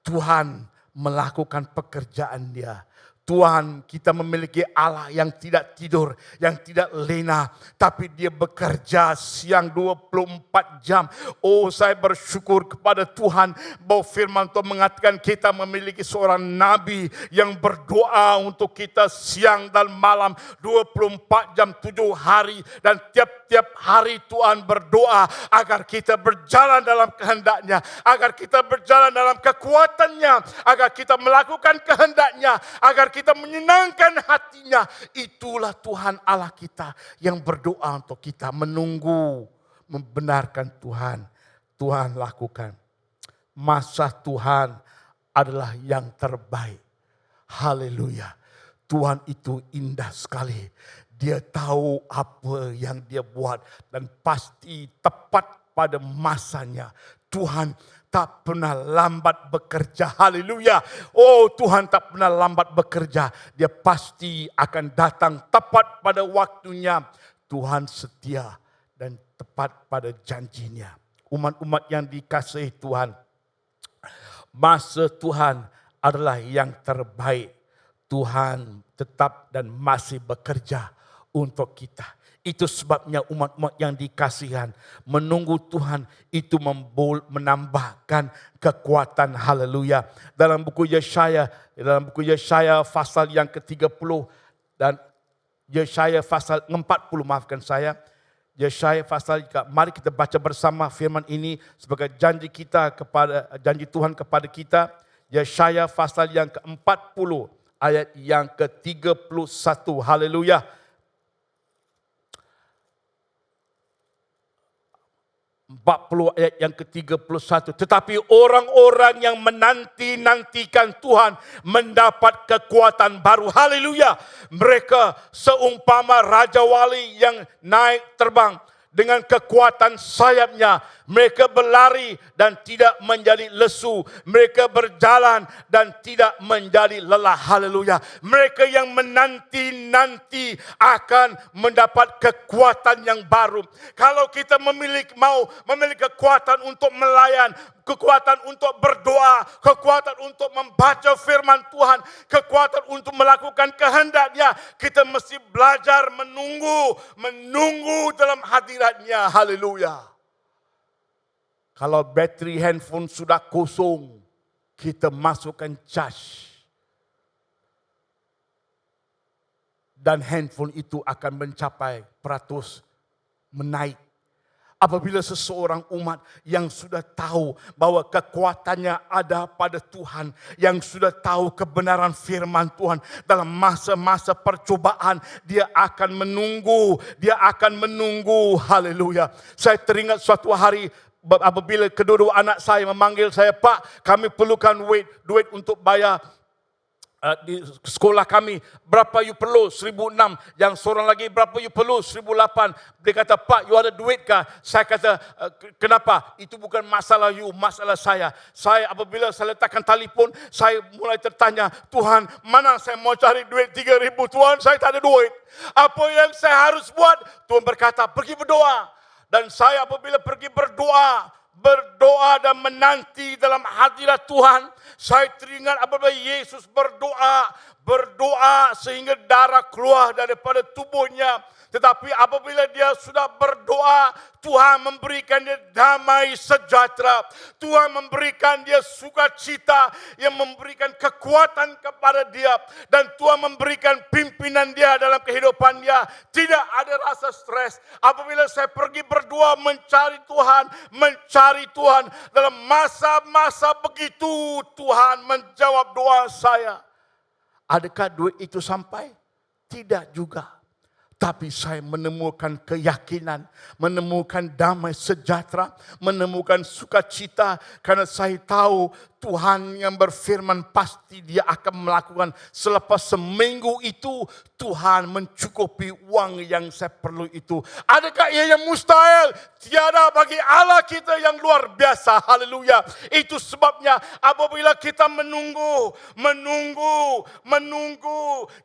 Tuhan melakukan pekerjaan Dia. Tuhan, kita memiliki Allah yang tidak tidur, yang tidak lena, tapi Dia bekerja siang 24 jam. Oh, saya bersyukur kepada Tuhan bahwa firman Tuhan mengatakan kita memiliki seorang nabi yang berdoa untuk kita siang dan malam 24 jam 7 hari, dan tiap-tiap hari Tuhan berdoa agar kita berjalan dalam kehendak-Nya, agar kita berjalan dalam kekuatan-Nya, agar kita melakukan kehendak-Nya, agar kita menyenangkan hati-Nya. Itulah Tuhan Allah kita yang berdoa untuk kita, menunggu, membenarkan Tuhan. Tuhan lakukan. Masa Tuhan adalah yang terbaik. Haleluya. Tuhan itu indah sekali. Dia tahu apa yang Dia buat dan pasti tepat pada masanya. Tuhan tak pernah lambat bekerja. Haleluya. Oh, Tuhan tak pernah lambat bekerja. Dia pasti akan datang tepat pada waktunya. Tuhan setia dan tepat pada janjinya. Umat-umat yang dikasihi Tuhan, masa Tuhan adalah yang terbaik. Tuhan tetap dan masih bekerja untuk kita. Itu sebabnya umat-umat yang dikasihan, menunggu Tuhan itu menambahkan kekuatan. Haleluya. Dalam buku Yesaya pasal yang ke-30 dan Yesaya pasal 40, maafkan saya. Yesaya pasal, mari kita baca bersama firman ini sebagai janji Tuhan kepada kita. Yesaya pasal yang ke-40 ayat yang ke-31. Haleluya. 40 ayat yang ke-31. Tetapi orang-orang yang menanti-nantikan Tuhan mendapat kekuatan baru. Haleluya. Mereka seumpama Raja Wali yang naik terbang dengan kekuatan sayapnya. Mereka berlari dan tidak menjadi lesu. Mereka berjalan dan tidak menjadi lelah. Haleluya. Mereka yang menanti-nanti akan mendapat kekuatan yang baru. Kalau kita mau memiliki kekuatan untuk melayan, kekuatan untuk berdoa, kekuatan untuk membaca firman Tuhan, kekuatan untuk melakukan kehendak-Nya, kita mesti belajar menunggu dalam hadirat-Nya. Haleluya. Kalau bateri handphone sudah kosong, kita masukkan charge. Dan handphone itu akan mencapai peratus, menaik. Apabila seseorang umat yang sudah tahu bahwa kekuatannya ada pada Tuhan, yang sudah tahu kebenaran firman Tuhan dalam masa-masa percobaan, dia akan menunggu, haleluya. Saya teringat suatu hari apabila kedua-dua anak saya memanggil saya, Pak, kami perlukan duit untuk bayar di sekolah kami. Berapa you perlu? 1,600. Yang seorang lagi, berapa you perlu? 1,800. Dia kata, Pak, you ada duit kah? Saya kata, kenapa? Itu bukan masalah you, masalah saya. Saya apabila saya letakkan telefon, saya mulai tertanya, Tuhan, mana saya mau cari duit 3,000? Tuhan, saya tak ada duit. Apa yang saya harus buat? Tuhan berkata, pergi berdoa. Dan saya apabila pergi berdoa dan menanti dalam hadirat Tuhan, saya teringat apabila Yesus berdoa sehingga darah keluar daripada tubuhnya. Tetapi apabila dia sudah berdoa, Tuhan memberikan dia damai sejahtera. Tuhan memberikan dia sukacita, yang memberikan kekuatan kepada dia. Dan Tuhan memberikan pimpinan dia dalam kehidupan dia. Tidak ada rasa stres. Apabila saya pergi berdoa mencari Tuhan dalam masa-masa begitu, Tuhan menjawab doa saya. Adakah duit itu sampai? Tidak juga. Tapi saya menemukan keyakinan, menemukan damai sejahtera, menemukan sukacita. Karena saya tahu Tuhan yang berfirman pasti dia akan melakukan. Selepas seminggu itu Tuhan mencukupi uang yang saya perlu itu. Adakah ia yang mustahil? Tiada bagi Allah kita yang luar biasa. Haleluya. Itu sebabnya apabila kita menunggu.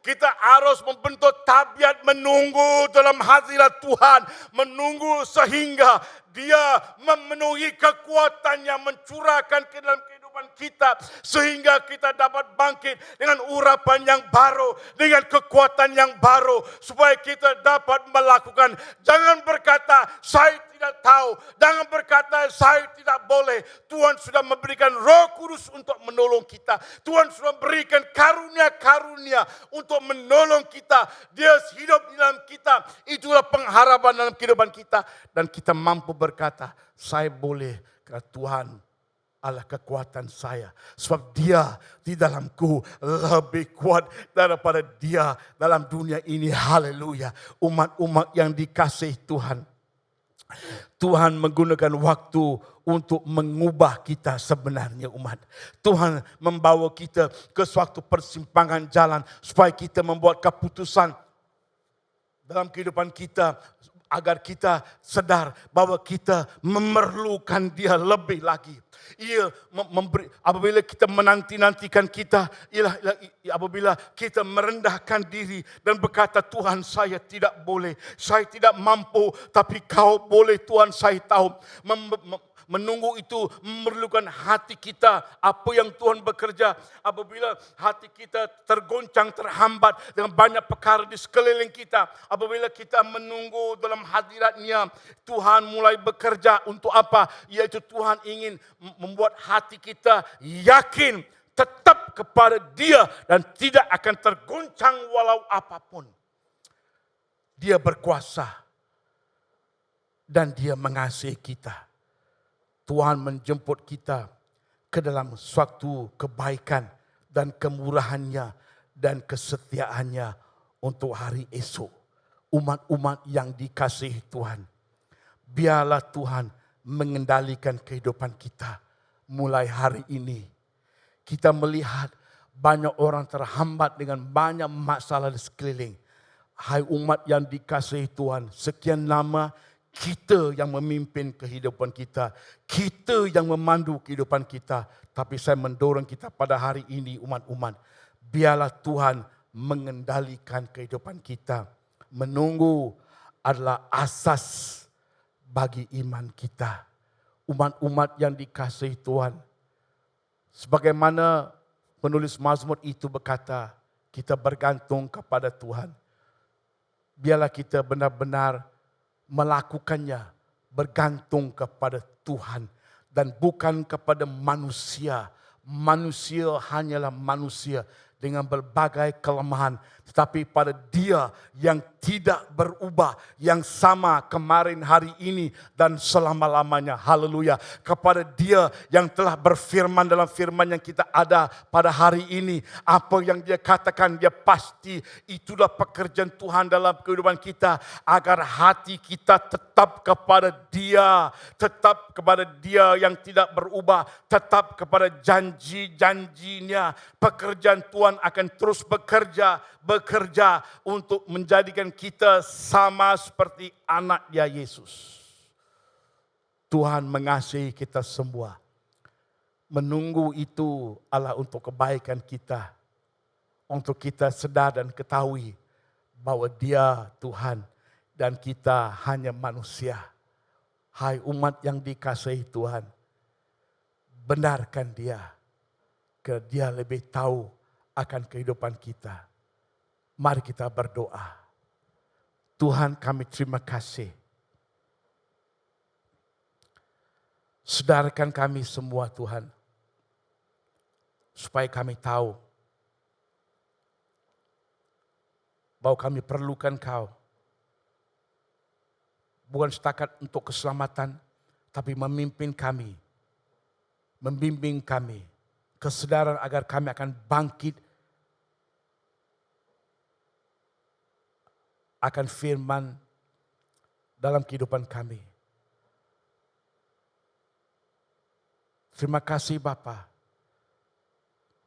Kita harus membentuk tabiat menunggu dalam hadirat Tuhan. Menunggu sehingga dia memenuhi kekuatannya, mencurahkan ke dalam kehidupan kita. Sehingga kita dapat bangkit dengan urapan yang baru, dengan kekuatan yang baru. Supaya kita dapat melakukan. Jangan berkata, saya tidak tahu. Jangan berkata, saya tidak boleh. Tuhan sudah memberikan Roh Kudus untuk menolong kita. Tuhan sudah berikan karunia-karunia untuk menolong kita. Dia hidup di dalam kita. Itulah pengharapan dalam kehidupan kita. Dan kita mampu berkata, saya boleh karena Tuhan adalah kekuatan saya. Sebab dia di dalamku lebih kuat daripada dia dalam dunia ini. Haleluya. Umat-umat yang dikasihi Tuhan. Tuhan menggunakan waktu untuk mengubah kita sebenarnya umat. Tuhan membawa kita ke suatu persimpangan jalan supaya kita membuat keputusan dalam kehidupan kita agar kita sadar bahwa kita memerlukan dia lebih lagi. Ia memberi, apabila kita menanti-nantikan kita, apabila kita merendahkan diri dan berkata, Tuhan saya tidak boleh, saya tidak mampu, tapi kau boleh Tuhan, saya tahu. Menunggu itu memerlukan hati kita. Apa yang Tuhan bekerja apabila hati kita tergoncang, terhambat dengan banyak perkara di sekeliling kita. Apabila kita menunggu dalam hadirat-Nya, Tuhan mulai bekerja untuk apa? Yaitu Tuhan ingin membuat hati kita yakin tetap kepada Dia dan tidak akan tergoncang walau apapun. Dia berkuasa dan Dia mengasihi kita. Tuhan menjemput kita ke dalam suatu kebaikan dan kemurahan-Nya dan kesetiaan-Nya untuk hari esok. Umat-umat yang dikasihi Tuhan. Biarlah Tuhan mengendalikan kehidupan kita mulai hari ini. Kita melihat banyak orang terhambat dengan banyak masalah di sekeliling. Hai umat yang dikasihi Tuhan, sekian lama kita yang memimpin kehidupan kita. Kita yang memandu kehidupan kita. Tapi saya mendorong kita pada hari ini umat-umat. Biarlah Tuhan mengendalikan kehidupan kita. Menunggu adalah asas bagi iman kita. Umat-umat yang dikasihi Tuhan. Sebagaimana penulis Mazmur itu berkata, kita bergantung kepada Tuhan. Biarlah kita benar-benar melakukannya bergantung kepada Tuhan dan bukan kepada manusia. Manusia hanyalah manusia dengan berbagai kelemahan. Tetapi pada Dia yang tidak berubah, yang sama kemarin, hari ini dan selama-lamanya. Haleluya. Kepada Dia yang telah berfirman dalam firman yang kita ada pada hari ini. Apa yang Dia katakan, Dia pasti. Itulah pekerjaan Tuhan dalam kehidupan kita. Agar hati kita tetap kepada Dia. Tetap kepada Dia yang tidak berubah. Tetap kepada janji-janjinya. Pekerjaan Tuhan akan terus bekerja untuk menjadikan kita sama seperti anak Dia Yesus. Tuhan mengasihi kita semua. Menunggu itu adalah untuk kebaikan kita. Untuk kita sedar dan ketahui bahwa Dia Tuhan dan kita hanya manusia. Hai umat yang dikasihi Tuhan, benarkan dia, karena dia lebih tahu akan kehidupan kita. Mari kita berdoa. Tuhan, kami terima kasih. Sadarkan kami semua Tuhan, supaya kami tahu bahwa kami perlukan Kau. Bukan setakat untuk keselamatan, tapi memimpin kami, membimbing kami, kesadaran agar kami akan bangkit akan firman dalam kehidupan kami. Terima kasih Bapa.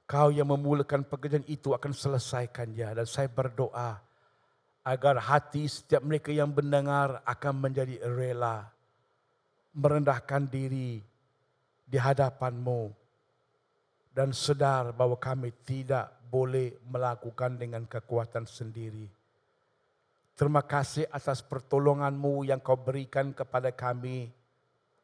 Kau yang memulakan pekerjaan itu akan selesaikannya. Dan saya berdoa agar hati setiap mereka yang mendengar akan menjadi rela, merendahkan diri di hadapan-Mu, dan sadar bahwa kami tidak boleh melakukan dengan kekuatan sendiri. Terima kasih atas pertolongan-Mu yang Kau berikan kepada kami,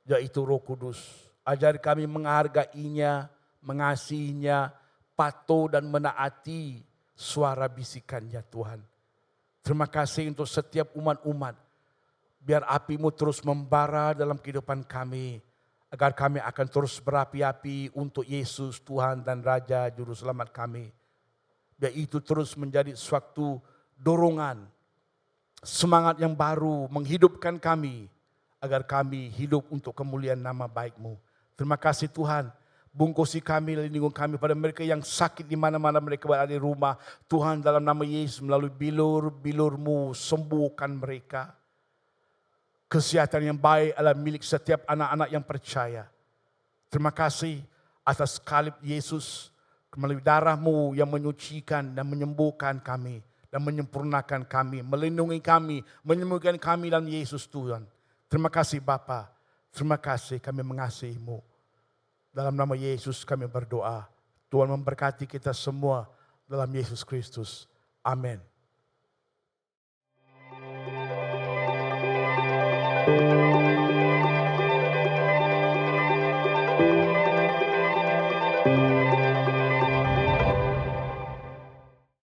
yaitu Roh Kudus. Ajar kami menghargainya, mengasihinya, patuh dan menaati suara bisikannya Tuhan. Terima kasih untuk setiap umat-umat. Biar api-Mu terus membara dalam kehidupan kami, agar kami akan terus berapi-api untuk Yesus Tuhan dan Raja Juru Selamat kami. Biar itu terus menjadi suatu dorongan, semangat yang baru menghidupkan kami, agar kami hidup untuk kemuliaan nama baik-Mu. Terima kasih Tuhan, bungkusi kami, lindungi kami pada mereka yang sakit di mana-mana mereka berada di rumah. Tuhan, dalam nama Yesus, melalui bilur-bilur-Mu, sembuhkan mereka. Kesehatan yang baik adalah milik setiap anak-anak yang percaya. Terima kasih atas salib Yesus, melalui darah-Mu yang menyucikan dan menyembuhkan kami, dan menyempurnakan kami, melindungi kami, menyembuhkan kami dalam Yesus Tuhan. Terima kasih Bapa, terima kasih, kami mengasihi-Mu. Dalam nama Yesus kami berdoa. Tuhan memberkati kita semua dalam Yesus Kristus. Amin.